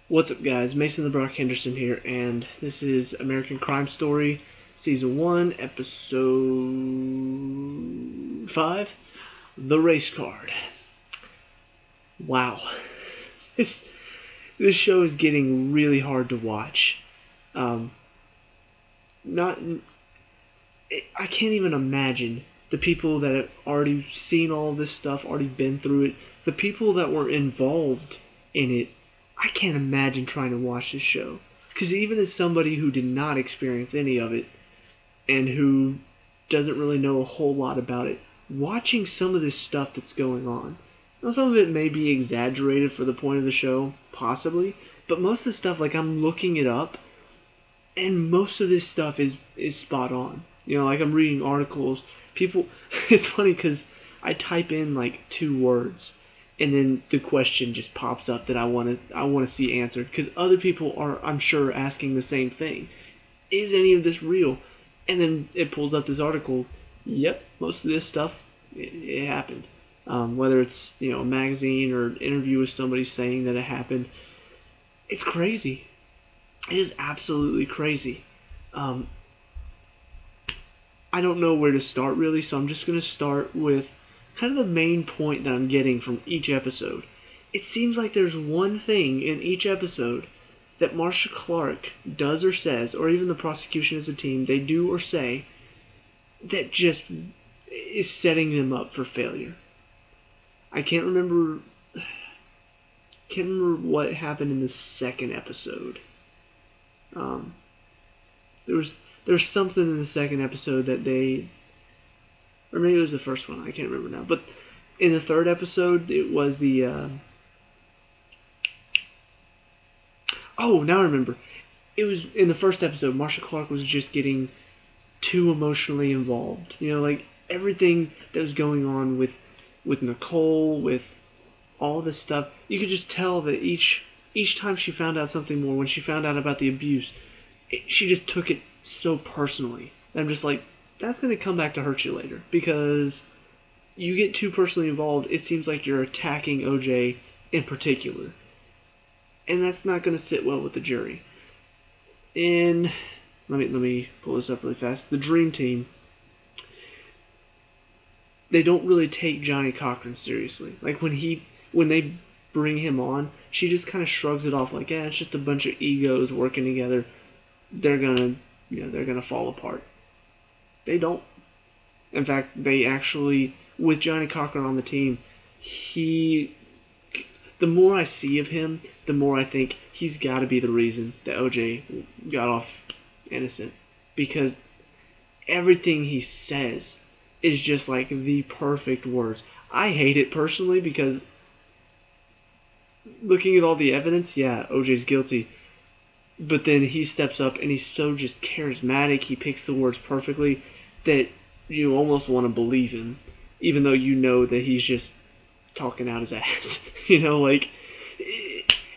What's up, guys? Mason the Brock Henderson here, and this is American Crime Story, Season 1, Episode 5, The Race Card. Wow. This, this show is getting really hard to watch. Not, I can't even imagine the people that have already seen all this stuff, already been through it, the people that were involved in it. I can't imagine trying to watch this show. Because even as somebody who did not experience any of it, and who doesn't really know a whole lot about it, watching some of this stuff that's going on. Now, some of it may be exaggerated for the point of the show, possibly, but most of the stuff, like, I'm looking it up, and most of this stuff is spot on. You know, like, I'm reading articles, people, it's funny because I type in, like, 2 words, and then the question just pops up that I want to see answered, because other people are, I'm sure, asking the same thing. Is any of this real? And then it pulls up this article. Yep, most of this stuff, it happened. Whether it's, you know, a magazine or an interview with somebody saying that it happened, it's crazy. It is absolutely crazy. I don't know where to start really, so I'm just going to start with kind of the main point that I'm getting from each episode. It seems like there's one thing in each episode that Marcia Clark does or says, or even the prosecution as a team, they do or say, that just is setting them up for failure. I can't remember what happened in the second episode. There was something in the second episode that they, or maybe it was the first one, I can't remember now. But in the third episode, it was the, oh, now I remember. It was in the first episode, Marcia Clark was just getting too emotionally involved. You know, like, everything that was going on with Nicole, with all this stuff, you could just tell that each time she found out something more, when she found out about the abuse, she just took it so personally. And I'm just like, that's going to come back to hurt you later, because you get too personally involved, it seems like you're attacking OJ in particular. And that's not going to sit well with the jury. And let me pull this up really fast. The Dream Team, they don't really take Johnny Cochran seriously. Like, when they bring him on, she just kind of shrugs it off like, yeah, it's just a bunch of egos working together. They're gonna fall apart. They don't. In fact, they actually, with Johnny Cochran on the team, the more I see of him, the more I think he's got to be the reason that OJ got off innocent. Because everything he says is just like the perfect words. I hate it personally because looking at all the evidence, yeah, OJ's guilty. But then he steps up and he's so just charismatic, he picks the words perfectly, that you almost want to believe him, even though you know that he's just talking out his ass. You know, like,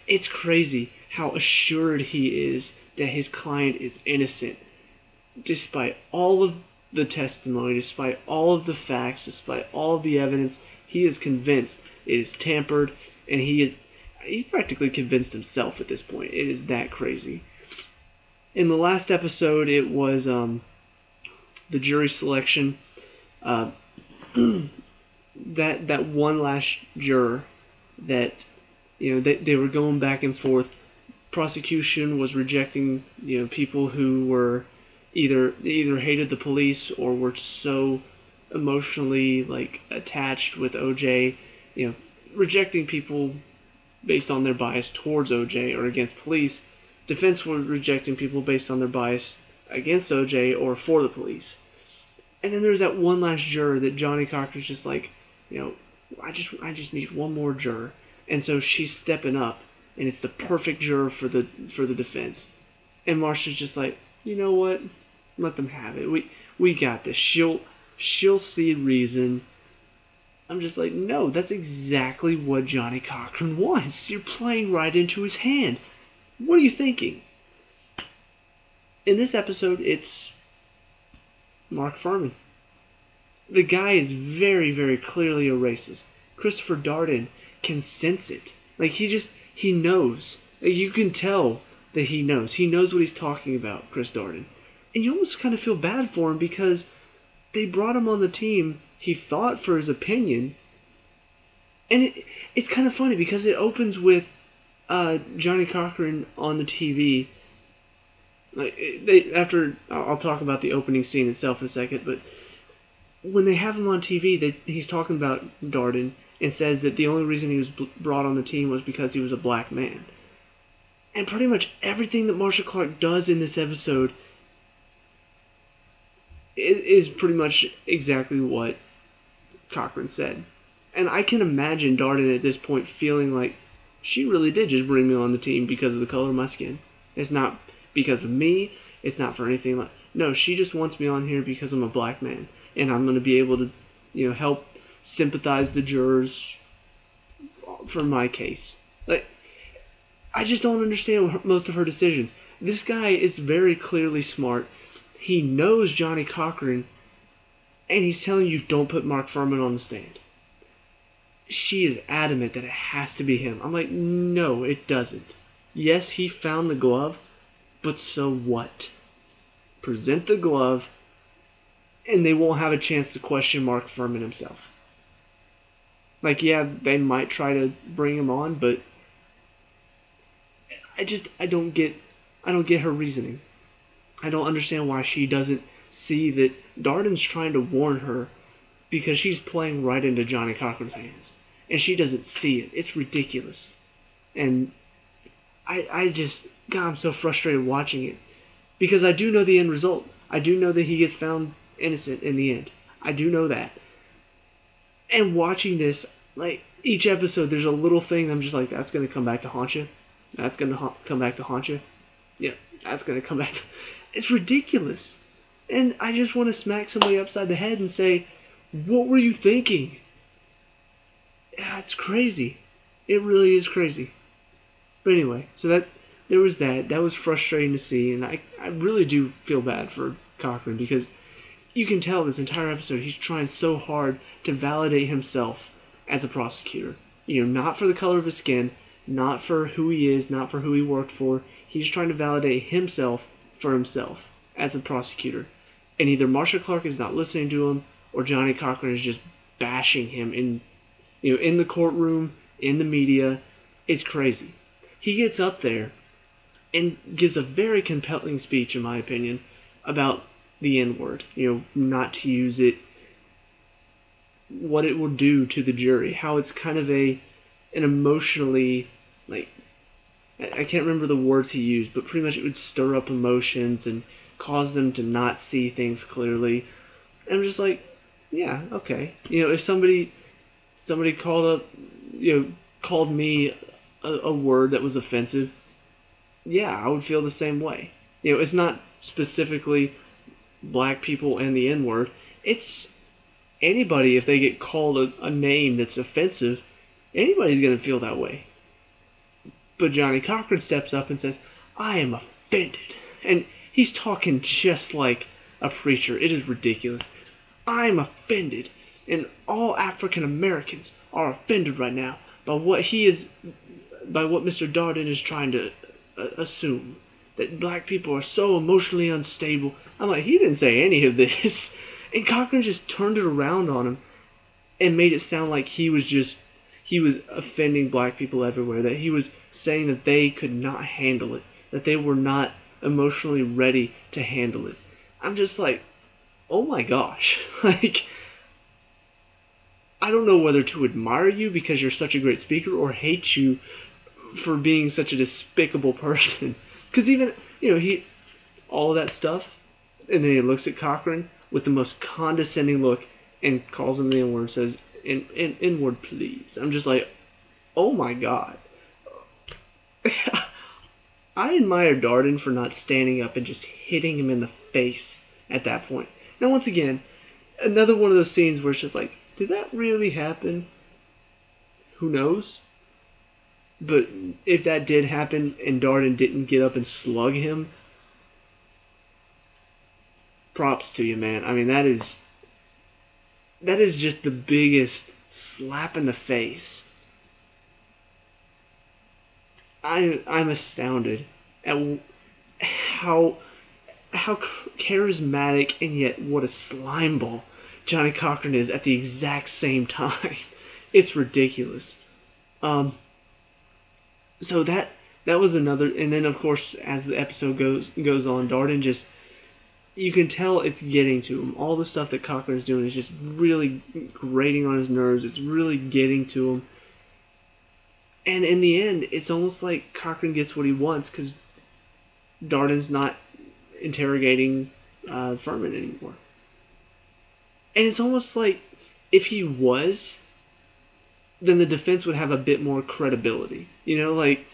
it's crazy how assured he is that his client is innocent, despite all of the testimony, despite all of the facts, despite all of the evidence. He is convinced it is tampered, and he's practically convinced himself at this point. It is that crazy. In the last episode, it was the jury selection. That one last juror that, you know, they were going back and forth. Prosecution was rejecting, you know, people who were either hated the police or were so emotionally, like, attached with OJ, you know, rejecting people based on their bias towards OJ or against police. Defense was rejecting people based on their bias against OJ or for the police. And then there's that one last juror that Johnny Cochran's just like, you know, I just need one more juror. And so she's stepping up, and it's the perfect juror for the defense. And Marcia's just like, you know what? Let them have it. We got this. She'll see reason. I'm just like, no, that's exactly what Johnny Cochran wants. You're playing right into his hand. What are you thinking? In this episode, it's Mark Furman. The guy is very, very clearly a racist. Christopher Darden can sense it. Like, he knows You can tell that he knows. He knows what he's talking about, Chris Darden. And you almost kind of feel bad for him because they brought him on the team, he thought, for his opinion. And it's kind of funny because it opens with Johnny Cochran on the TV. I'll talk about the opening scene itself in a second, but when they have him on TV, he's talking about Darden and says that the only reason he was brought on the team was because he was a black man. And pretty much everything that Marcia Clark does in this episode is pretty much exactly what Cochran said. And I can imagine Darden at this point feeling like she really did just bring me on the team because of the color of my skin. It's not because of me. It's not for anything like... No, she just wants me on here because I'm a black man. And I'm going to be able to, help sympathize the jurors for my case. I just don't understand most of her decisions. This guy is very clearly smart. He knows Johnny Cochran, and he's telling you don't put Mark Furman on the stand. She is adamant that it has to be him. I'm like, no, it doesn't. Yes, he found the glove, but so what? Present the glove, and they won't have a chance to question Mark Furman himself. Yeah, they might try to bring him on, but I don't get her reasoning. I don't understand why she doesn't see that Darden's trying to warn her because she's playing right into Johnny Cochran's hands. And she doesn't see it. It's ridiculous. And God, I'm so frustrated watching it. Because I do know the end result. I do know that he gets found innocent in the end. I do know that. And watching this, each episode, there's a little thing I'm just like, that's going to come back to haunt you. That's going to come back to haunt you. Yeah, that's going to come back to... It's ridiculous. And I just want to smack somebody upside the head and say, what were you thinking? Yeah, it's crazy. It really is crazy. But anyway, so there was that. That was frustrating to see, and I really do feel bad for Cochran because you can tell this entire episode he's trying so hard to validate himself as a prosecutor. Not for the color of his skin, not for who he is, not for who he worked for. He's trying to validate himself for himself as a prosecutor. And either Marcia Clark is not listening to him, or Johnny Cochran is just bashing him in the courtroom, in the media. It's crazy. He gets up there and gives a very compelling speech, in my opinion, about the N-word. Not to use it, what it will do to the jury, how it's kind of an emotionally, I can't remember the words he used, but pretty much it would stir up emotions and cause them to not see things clearly. And I'm just like, yeah, okay. If somebody called me a word that was offensive, yeah, I would feel the same way. It's not specifically black people and the N-word. It's anybody, if they get called a name that's offensive, anybody's going to feel that way. But Johnny Cochran steps up and says, I am offended. And he's talking just like a preacher. It is ridiculous. I'm offended. And all African Americans are offended right now by what Mr. Darden is trying to assume. That black people are so emotionally unstable. I'm like, he didn't say any of this. And Cochran just turned it around on him and made it sound like he was offending black people everywhere. That he was saying that they could not handle it. That they were not emotionally ready to handle it. I'm just like, oh my gosh. I don't know whether to admire you because you're such a great speaker or hate you for being such a despicable person. Because even, all of that stuff, and then he looks at Cochran with the most condescending look and calls him the N-word and says, N-word please. I'm just like, oh my god. I admire Darden for not standing up and just hitting him in the face at that point. Now once again, another one of those scenes where it's just like, did that really happen? Who knows? But if that did happen and Darden didn't get up and slug him, props to you, man. I mean, that is just the biggest slap in the face I'm astounded at how how charismatic and yet what a slimeball Johnny Cochran is at the exact same time. It's ridiculous. Um, so that was another, and then of course as the episode goes on, Darden just, you can tell it's getting to him. All the stuff that Cochran's doing is just really grating on his nerves. It's really getting to him. And in the end, it's almost like Cochran gets what he wants because Darden's not interrogating Furman anymore. And it's almost like if he was, then the defense would have a bit more credibility. You know, like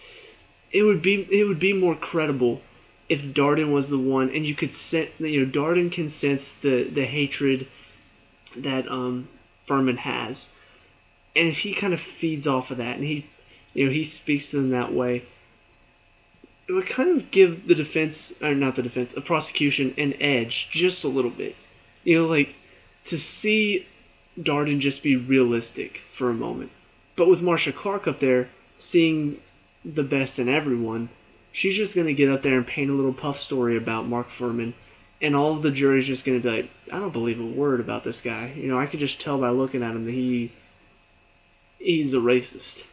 it would be more credible if Darden was the one, and you could sense, Darden can sense the hatred that Furman has, and if he kind of feeds off of that, and he speaks to them that way, it would kind of give the defense, or not the defense, the prosecution an edge just a little bit. Like to see Darden just be realistic for a moment. But with Marcia Clark up there, seeing the best in everyone, she's just going to get up there and paint a little puff story about Mark Furman, and all of the jury's just going to be like, I don't believe a word about this guy. I could just tell by looking at him that he's a racist.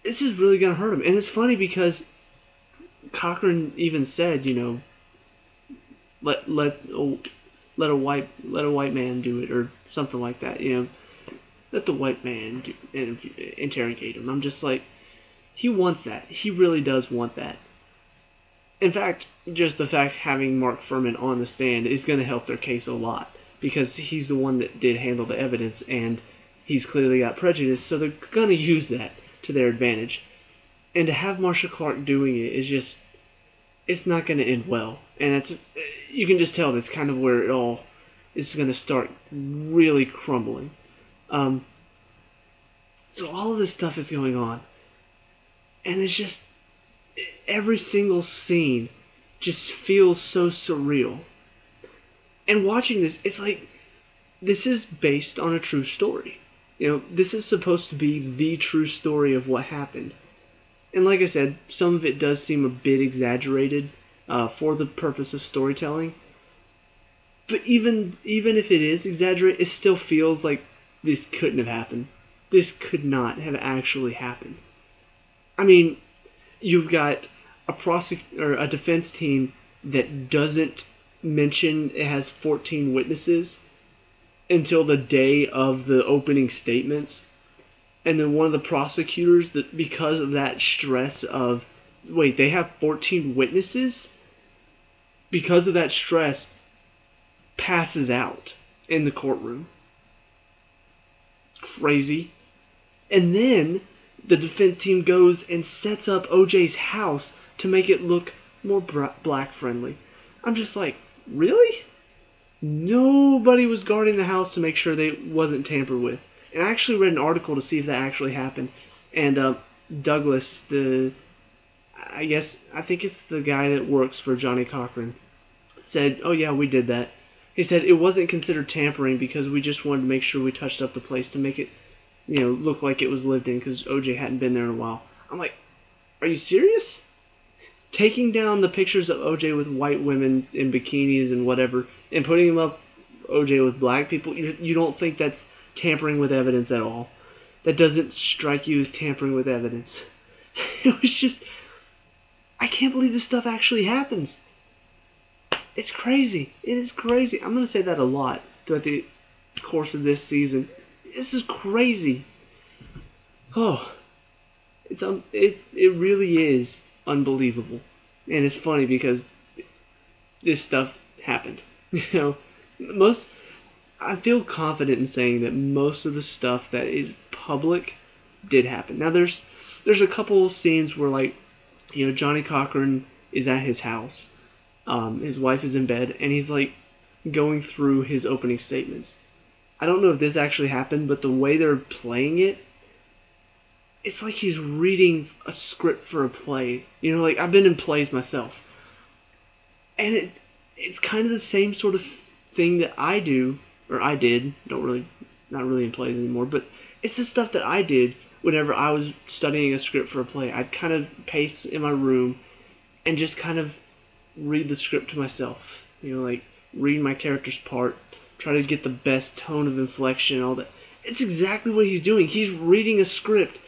This is really going to hurt him. And it's funny because Cochran even said, let a white man do it, or something like that. Let the white man interrogate him. I'm just like, he wants that. He really does want that. In fact, just the fact having Mark Furman on the stand is going to help their case a lot, because he's the one that did handle the evidence, and he's clearly got prejudice, so they're going to use that to their advantage. And to have Marcia Clark doing it is just, it's not going to end well. And you can just tell that's kind of where it all is going to start really crumbling. So all of this stuff is going on. And it's just, every single scene just feels so surreal. And watching this, it's like, this is based on a true story. This is supposed to be the true story of what happened. And like I said, some of it does seem a bit exaggerated for the purpose of storytelling. But even if it is exaggerated, it still feels like this couldn't have happened. This could not have actually happened. I mean, you've got a defense team that doesn't mention it has 14 witnesses until the day of the opening statements. And then one of the prosecutors, that because of that stress of, wait, they have 14 witnesses? Because of that stress, passes out in the courtroom. Crazy. And then the defense team goes and sets up OJ's house to make it look more black friendly. I'm just like, really? Nobody was guarding the house to make sure they wasn't tampered with. And I actually read an article to see if that actually happened. And Douglas, I think it's the guy that works for Johnny Cochran, said, oh yeah, we did that. He said it wasn't considered tampering because we just wanted to make sure we touched up the place to make it, look like it was lived in, because OJ hadn't been there in a while. I'm like, are you serious? Taking down the pictures of OJ with white women in bikinis and whatever, and putting them up OJ with black people, you don't think that's tampering with evidence at all? That doesn't strike you as tampering with evidence? It was just, I can't believe this stuff actually happens. It's crazy. It is crazy. I'm going to say that a lot throughout the course of this season. This is crazy. Oh, it really is unbelievable. And it's funny because this stuff happened. I feel confident in saying that most of the stuff that is public did happen. Now there's a couple of scenes where, Johnny Cochran is at his house. His wife is in bed, and he's going through his opening statements. I don't know if this actually happened, but the way they're playing it, it's like he's reading a script for a play. I've been in plays myself, and it's kind of the same sort of thing that I do, or I did. Not really in plays anymore, but it's the stuff that I did whenever I was studying a script for a play, I'd kind of pace in my room and just kind of read the script to myself. Like read my character's part, try to get the best tone of inflection, all that. It's exactly what he's doing. He's reading a script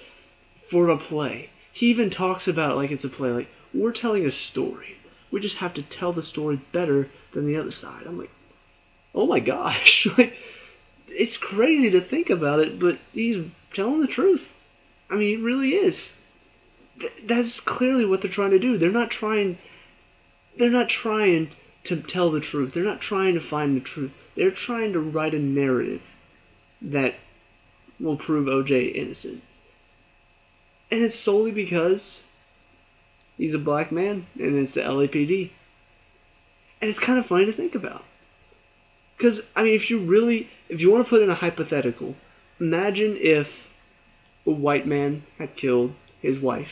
for a play. He even talks about it like it's a play. Like, we're telling a story. We just have to tell the story better than the other side. I'm like, oh my gosh. Like, it's crazy to think about it, but he's telling the truth. I mean, he really is. That's clearly what they're trying to do. They're not trying to tell the truth. They're not trying to find the truth. They're trying to write a narrative that will prove OJ innocent. And it's solely because he's a black man and it's the LAPD. And it's kind of funny to think about. Because, I mean, if you want to put in a hypothetical, imagine if a white man had killed his wife.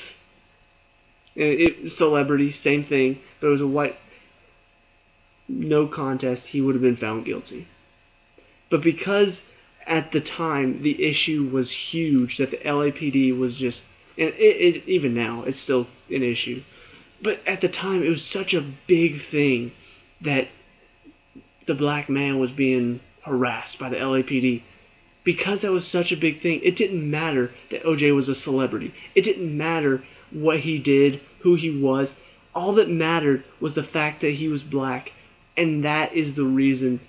Celebrity, same thing, but it was a white, no contest, he would have been found guilty. But because at the time the issue was huge, that the LAPD was just, and even now it's still an issue, but at the time it was such a big thing that the black man was being harassed by the LAPD. Because that was such a big thing, it didn't matter that OJ was a celebrity. It didn't matter what he did, who he was. All that mattered was the fact that he was black. And that is the reason,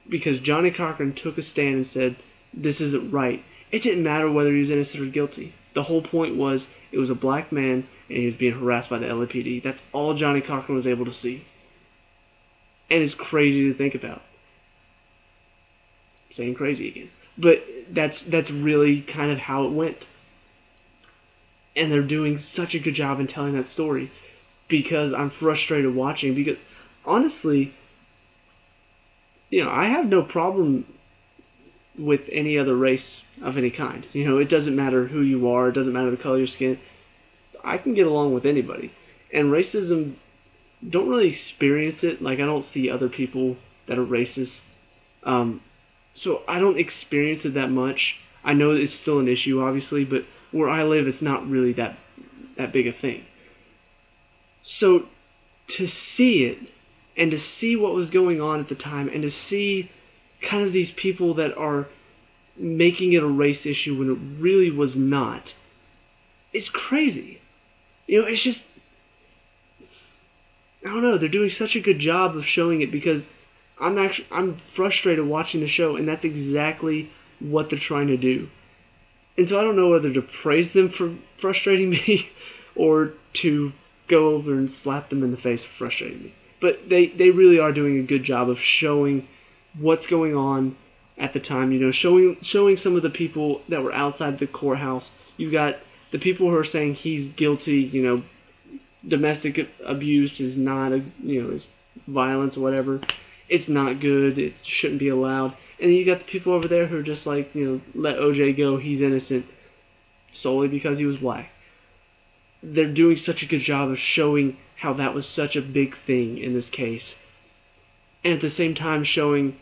because Johnny Cochran took a stand and said, this isn't right. It didn't matter whether he was innocent or guilty. The whole point was, it was a black man and he was being harassed by the LAPD. That's all Johnny Cochran was able to see. And it's crazy to think about. Saying crazy again. But that's really kind of how it went. And they're doing such a good job in telling that story, because I'm frustrated watching, because honestly, I have no problem with any other race of any kind. It doesn't matter who you are, it doesn't matter the color of your skin. I can get along with anybody. And racism, don't really experience it. Like, I don't see other people that are racist. So I don't experience it that much. I know it's still an issue, obviously, but where I live, it's not really that big a thing. So to see it, and to see what was going on at the time, and to see kind of these people that are making it a race issue when it really was not, it's crazy. It's just, I don't know, they're doing such a good job of showing it, because I'm frustrated watching the show, and that's exactly what they're trying to do. And so I don't know whether to praise them for frustrating me or to go over and slap them in the face for frustrating me. But they really are doing a good job of showing what's going on at the time. Showing some of the people that were outside the courthouse. You've got the people who are saying he's guilty. Domestic abuse is not is violence or whatever. It's not good, it shouldn't be allowed. And then you got the people over there who are just like, let OJ go, he's innocent, solely because he was black. They're doing such a good job of showing how that was such a big thing in this case. And at the same time showing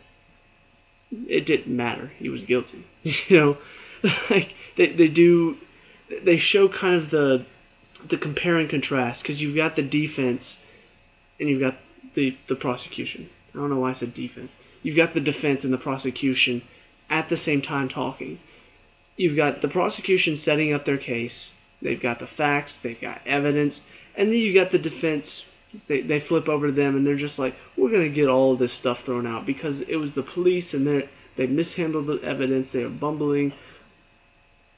it didn't matter, he was guilty. Like, they show kind of the compare and contrast, because you've got the defense and you've got the prosecution. I don't know why I said defense. You've got the defense and the prosecution at the same time talking. You've got the prosecution setting up their case. They've got the facts. They've got evidence. And then you got the defense. They flip over to them and they're just like, we're going to get all of this stuff thrown out because it was the police and they mishandled the evidence. They are bumbling.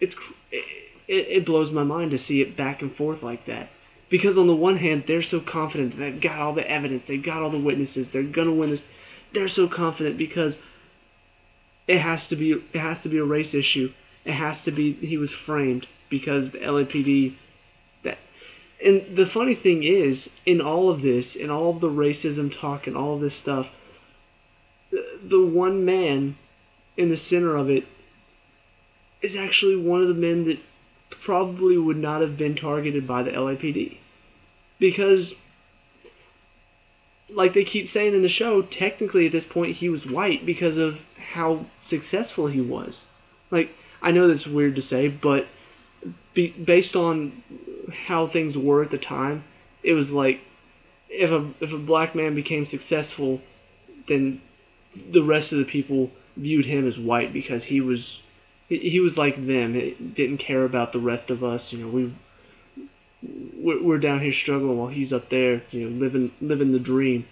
It blows my mind to see it back and forth like that. Because on the one hand, they're so confident they've got all the evidence, they've got all the witnesses, they're gonna win this. They're so confident because it has to be a race issue. It has to be he was framed because the LAPD. And the funny thing is, in all of this, in all of the racism talk and all of this stuff, the one man in the center of it is actually one of the men that probably would not have been targeted by the LAPD. Because, like they keep saying in the show, technically at this point he was white because of how successful he was. Like, I know that's weird to say, but based on how things were at the time, it was like if a black man became successful, then the rest of the people viewed him as white because he was like them. It didn't care about the rest of us. We're down here struggling while he's up there, living the dream.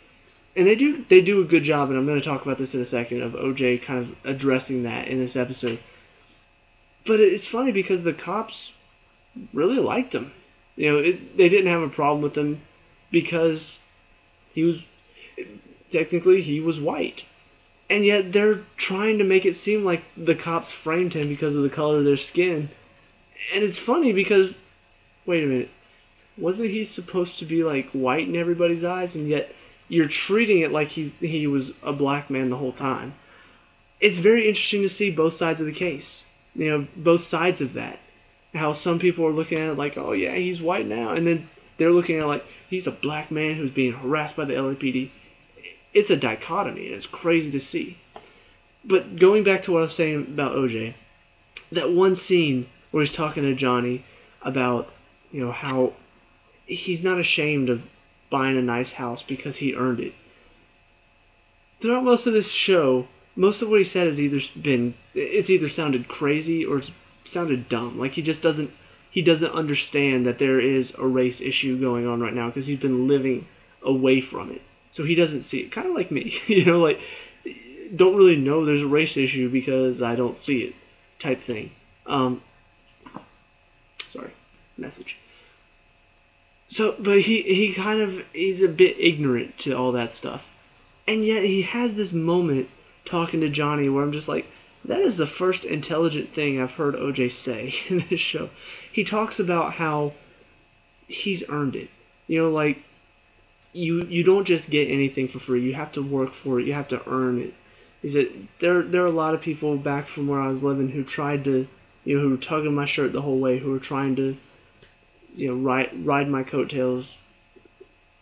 And they do a good job, and I'm going to talk about this in a second, of OJ kind of addressing that in this episode. But it's funny because the cops really liked him. They didn't have a problem with him because he was technically he was white. And yet they're trying to make it seem like the cops framed him because of the color of their skin. And it's funny because, wait a minute, wasn't he supposed to be like white in everybody's eyes? And yet you're treating it like he was a black man the whole time. It's very interesting to see both sides of the case. Both sides of that. How some people are looking at it like, oh yeah, he's white now, and then they're looking at it like he's a black man who's being harassed by the LAPD. It's a dichotomy, and it's crazy to see. But going back to what I was saying about OJ, that one scene where he's talking to Johnny about, how he's not ashamed of buying a nice house because he earned it. Throughout most of this show, most of what he said has either sounded crazy or it's sounded dumb. Like he doesn't understand that there is a race issue going on right now because he's been living away from it. So he doesn't see it. Kind of like me, like don't really know there's a race issue because I don't see it, type thing. Sorry, message. So, but he's a bit ignorant to all that stuff, and yet he has this moment talking to Johnny where I'm just like, that is the first intelligent thing I've heard OJ say in this show. He talks about how he's earned it. Like you don't just get anything for free. You have to work for it. You have to earn it. He said there are a lot of people back from where I was living who tried to, who were tugging my shirt the whole way, who were trying to, ride my coattails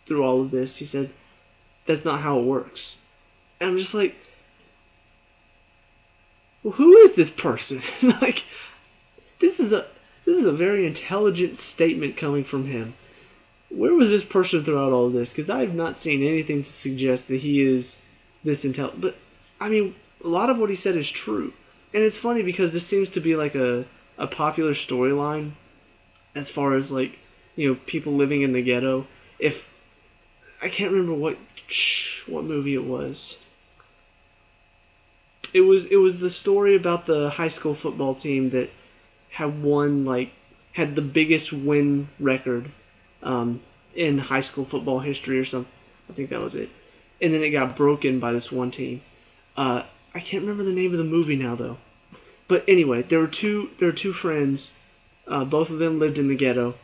through all of this. He said that's not how it works. And I'm just like, well, who is this person? Like, this is a very intelligent statement coming from him. Where was this person throughout all of this? Because I have not seen anything to suggest that he is this intelligent. But, I mean, a lot of what he said is true. And it's funny because this seems to be like a popular storyline as far as, like, people living in the ghetto. I can't remember what movie it was. It was the story about the high school football team that had the biggest win record in high school football history or something. I think that was it. And then it got broken by this one team. I can't remember the name of the movie now though. But anyway, there were two friends. Both of them lived in the ghetto,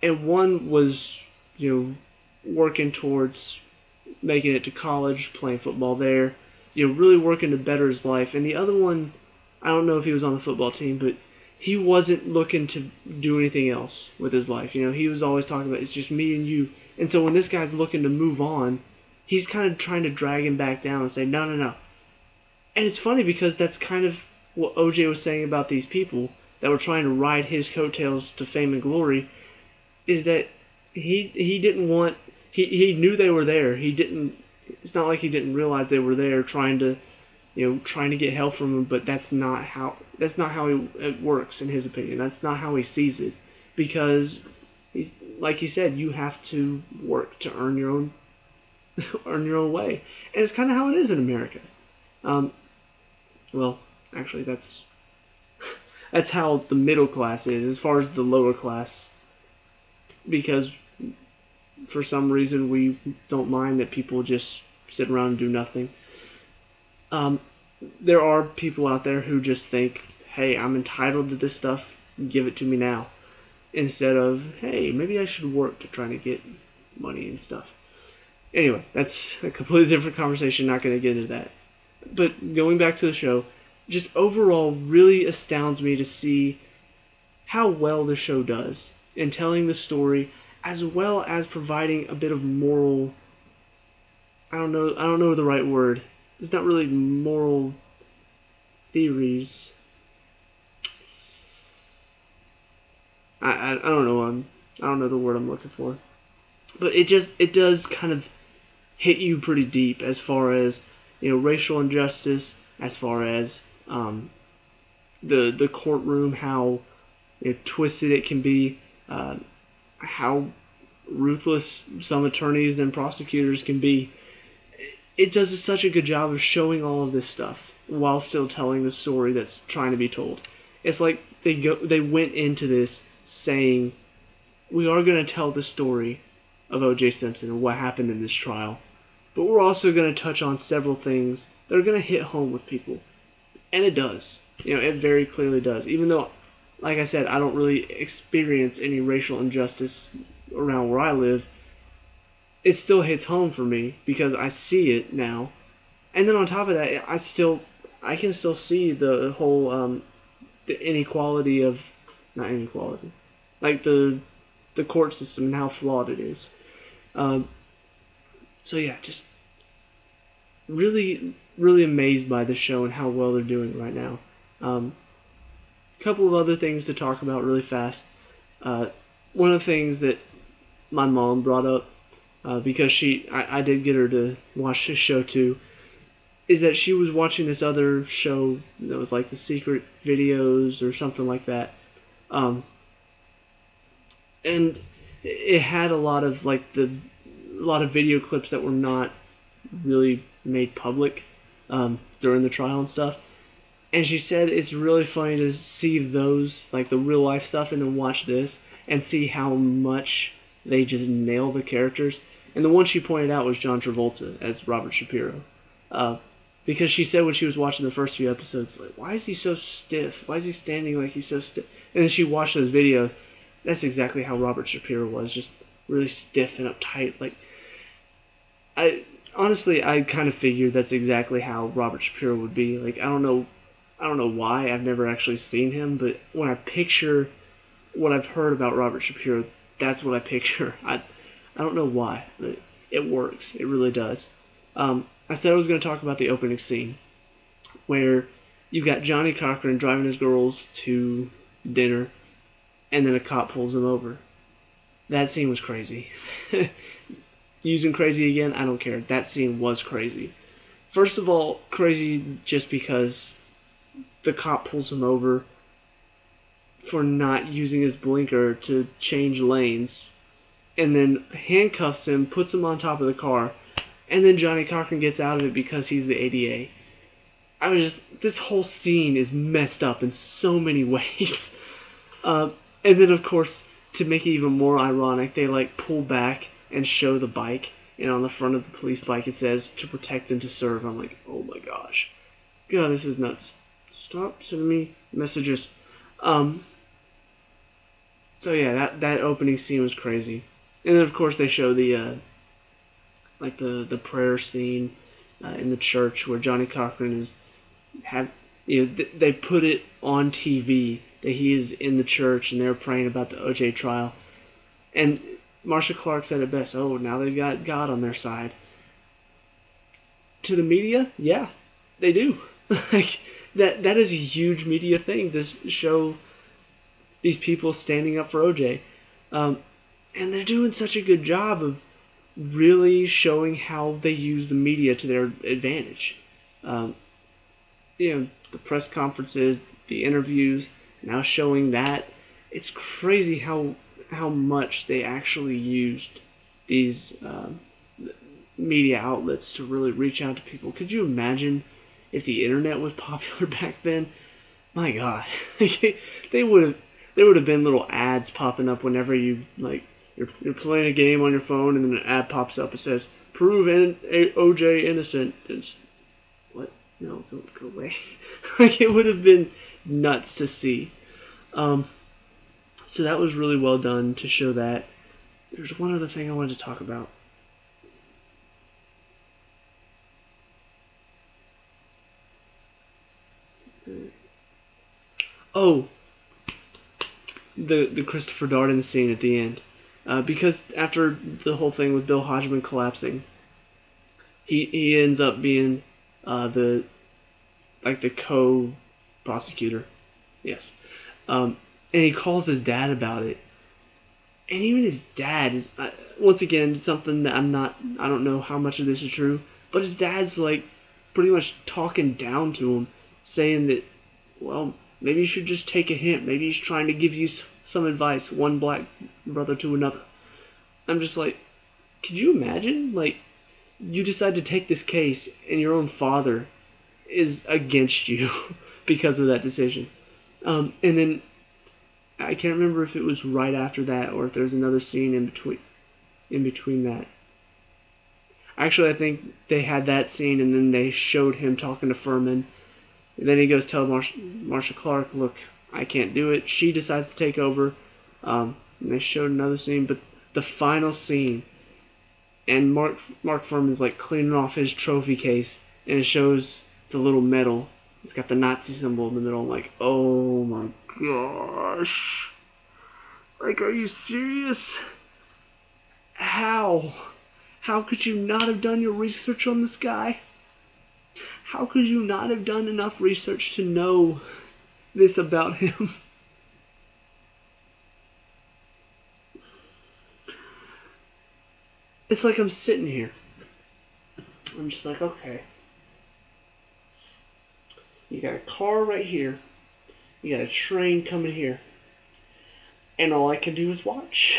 and one was working towards making it to college, playing football there, really working to better his life. And the other one, I don't know if he was on the football team, but he wasn't looking to do anything else with his life. He was always talking about, it's just me and you. And so when this guy's looking to move on, he's kind of trying to drag him back down and say, no, no, no. And it's funny because that's kind of what OJ was saying about these people that were trying to ride his coattails to fame and glory, is that he didn't want, he knew they were there. It's not like he didn't realize they were there trying to get help from him, but that's not how it works in his opinion. That's not how he sees it, because like he said, you have to work to earn your own way, and it's kind of how it is in America. Well, actually, that's how the middle class is as far as the lower class, because for some reason we don't mind that people just sit around and do nothing. There are people out there who just think, hey, I'm entitled to this stuff, give it to me now, instead of, hey, maybe I should work to try to get money and stuff. Anyway, that's a completely different conversation, not going to get into that. But going back to the show, just overall really astounds me to see how well the show does in telling the story, as well as providing a bit of moral, I don't know the right word. It's not really moral theories. I don't know I don't know the word I'm looking for, but it does kind of hit you pretty deep as far as racial injustice, as far as the courtroom, how twisted it can be, how ruthless some attorneys and prosecutors can be. It does such a good job of showing all of this stuff while still telling the story that's trying to be told. It's like they went into this saying, we are going to tell the story of O.J. Simpson and what happened in this trial, but we're also going to touch on several things that are going to hit home with people. And it does. It very clearly does. Even though, like I said, I don't really experience any racial injustice around where I live, it still hits home for me because I see it now. And then on top of that, I can still see the whole the inequality of, not inequality, like the court system and how flawed it is. Um, so yeah, just really really amazed by the show and how well they're doing right now. A couple of other things to talk about really fast. Uh, One of the things that my mom brought up, because I did get her to watch this show too, is that she was watching this other show that was like the secret videos or something like that. Um, and it had a lot of a lot of video clips that were not really made public during the trial and stuff. And she said it's really funny to see those, like the real life stuff, and then watch this and see how much they just nail the characters. And the one she pointed out was John Travolta as Robert Shapiro. Uh, because she said when she was watching the first few episodes, like, why is he so stiff? Why is he standing like he's so stiff? And then she watched those videos. That's exactly how Robert Shapiro was, just really stiff and uptight. Like, honestly, I kind of figured that's exactly how Robert Shapiro would be. Like, I don't know why. I've never actually seen him, but when I picture what I've heard about Robert Shapiro, that's what I picture. I don't know why, but it works. It really does. I said I was going to talk about the opening scene, where you've got Johnny Cochran driving his girls to dinner, and then a cop pulls him over. That scene was crazy. Using crazy again, I don't care. That scene was crazy. First of all, crazy just because the cop pulls him over for not using his blinker to change lanes, and then handcuffs him, puts him on top of the car, and then Johnny Cochran gets out of it because he's the ADA. This whole scene is messed up in so many ways. And then, of course, to make it even more ironic, they pull back and show the bike, and on the front of the police bike it says, "To protect and to serve." I'm like, oh my gosh. God, this is nuts. Stop sending me messages. So yeah, that opening scene was crazy. And then, of course, they show the prayer scene in the church where Johnny Cochran they put it on TV that he is in the church and they're praying about the OJ trial. And Marcia Clark said it best, oh, now they've got God on their side. To the media, yeah, they do. That is a huge media thing to show these people standing up for OJ. And they're doing such a good job of really showing how they use the media to their advantage. The press conferences, the interviews, now showing that. It's crazy how much they actually used these media outlets to really reach out to people. Could you imagine if the internet was popular back then? My God, there would have been little ads popping up whenever you're playing a game on your phone and then an ad pops up and says, "Prove OJ innocent." What? No, don't go away. It would have been nuts to see. So that was really well done to show that. There's one other thing I wanted to talk about. Oh, the Christopher Darden scene at the end. Because after the whole thing with Bill Hodgman collapsing, he ends up being the co-prosecutor. Yes. and he calls his dad about it. And even his dad is, once again, something that I don't know how much of this is true, but his dad's like pretty much talking down to him, saying that, well, maybe you should just take a hint. Maybe he's trying to give you some advice, one black brother to another. I'm just like, could you imagine? Like, you decide to take this case, and your own father is against you because of that decision. And then I can't remember if it was right after that or if there was another scene in between. In between that, actually, I think they had that scene, and then they showed him talking to Furman. And then he goes tell Marsha Clark, "Look, I can't do it." She decides to take over. And they showed another scene, but the final scene, and Mark Furman's like cleaning off his trophy case, and it shows the little medal. It's got the Nazi symbol in the middle. I'm like, oh my gosh. Like, are you serious? How? How could you not have done your research on this guy? How could you not have done enough research to know this about him? It's like I'm sitting here. I'm just like, okay. You got a car right here. You got a train coming here. And all I can do is watch.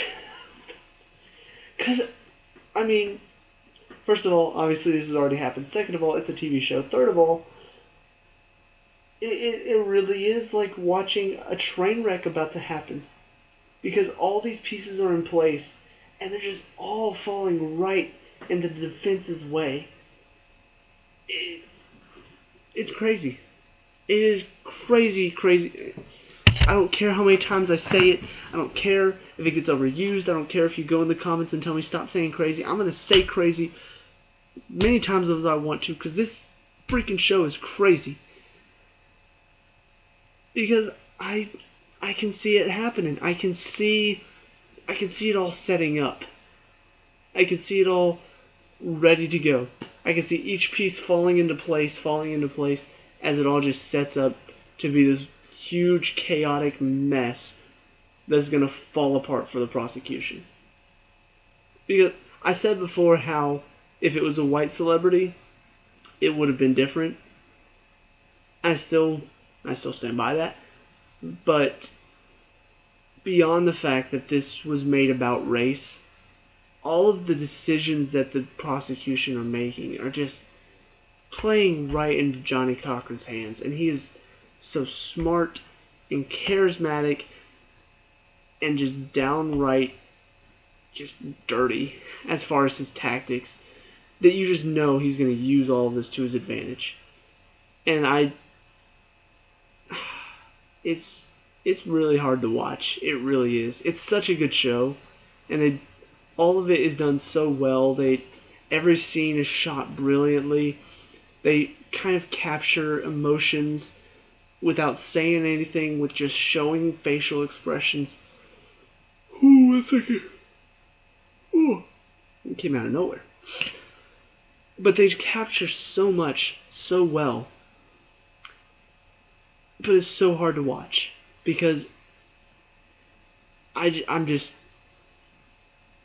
Because, I mean, first of all, obviously this has already happened. Second of all, it's a TV show. Third of all, it really is like watching a train wreck about to happen. Because all these pieces are in place, and they're just all falling right into the defense's way. It's crazy. It is crazy, crazy. I don't care how many times I say it. I don't care if it gets overused. I don't care if you go in the comments and tell me stop saying crazy. I'm going to say crazy many times as I want to, because this freaking show is crazy. Because I can see it happening. I can see it all setting up. I can see it all ready to go. I can see each piece falling into place, as it all just sets up to be this huge chaotic mess that's going to fall apart for the prosecution. Because I said before how if it was a white celebrity, it would have been different. I still stand by that. But beyond the fact that this was made about race, all of the decisions that the prosecution are making are just playing right into Johnny Cochran's hands. And he is so smart and charismatic and just downright just dirty as far as his tactics that you just know he's going to use all of this to his advantage. And it's really hard to watch. It really is. It's such a good show, and all of it is done so well. Every scene is shot brilliantly. They kind of capture emotions without saying anything, with just showing facial expressions. Ooh, one second. Ooh, it came out of nowhere. But they capture so much so well. But it's so hard to watch because I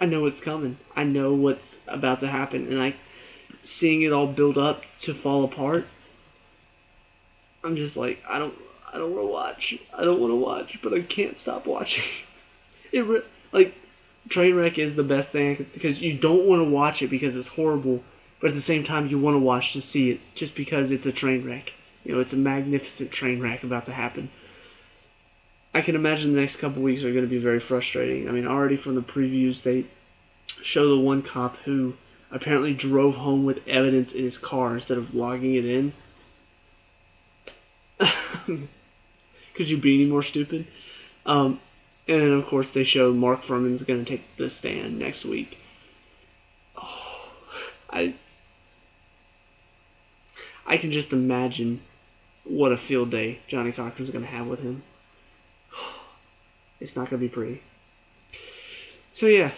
know what's coming. I know what's about to happen, and seeing it all build up to fall apart. I'm just like, I don't want to watch. I don't want to watch, but I can't stop watching. Like, Trainwreck is the best thing because you don't want to watch it because it's horrible, but at the same time you want to watch to see it just because it's a train wreck. You know, it's a magnificent train wreck about to happen. I can imagine the next couple weeks are going to be very frustrating. I mean, already from the previews, they show the one cop who apparently drove home with evidence in his car instead of logging it in. Could you be any more stupid? And then, of course, they show Mark Furman's going to take the stand next week. Oh, I can just imagine what a field day Johnny Cochran's going to have with him. It's not going to be pretty. So yeah,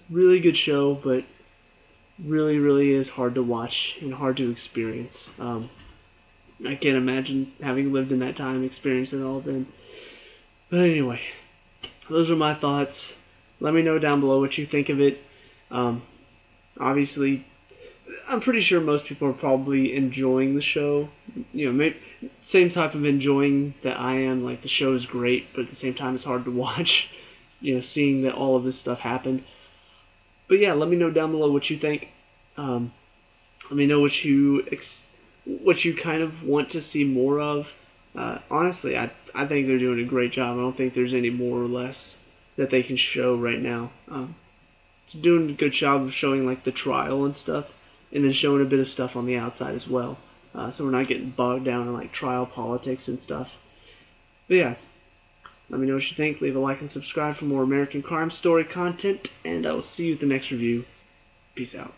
really good show, but really, really is hard to watch and hard to experience. I can't imagine having lived in that time, experienced it all then. But anyway, those are my thoughts. Let me know down below what you think of it. Um, Obviously, I'm pretty sure most people are probably enjoying the show. Maybe same type of enjoying that I am. Like the show is great, but at the same time, it's hard to watch. Seeing that all of this stuff happened. But yeah, let me know down below what you think. Um, Let me know what you kind of want to see more of. Honestly, I think they're doing a great job. I don't think there's any more or less that they can show right now. It's doing a good job of showing like the trial and stuff, and then showing a bit of stuff on the outside as well. So we're not getting bogged down in like trial politics and stuff. But yeah, let me know what you think. Leave a like and subscribe for more American Crime Story content, and I will see you at the next review. Peace out.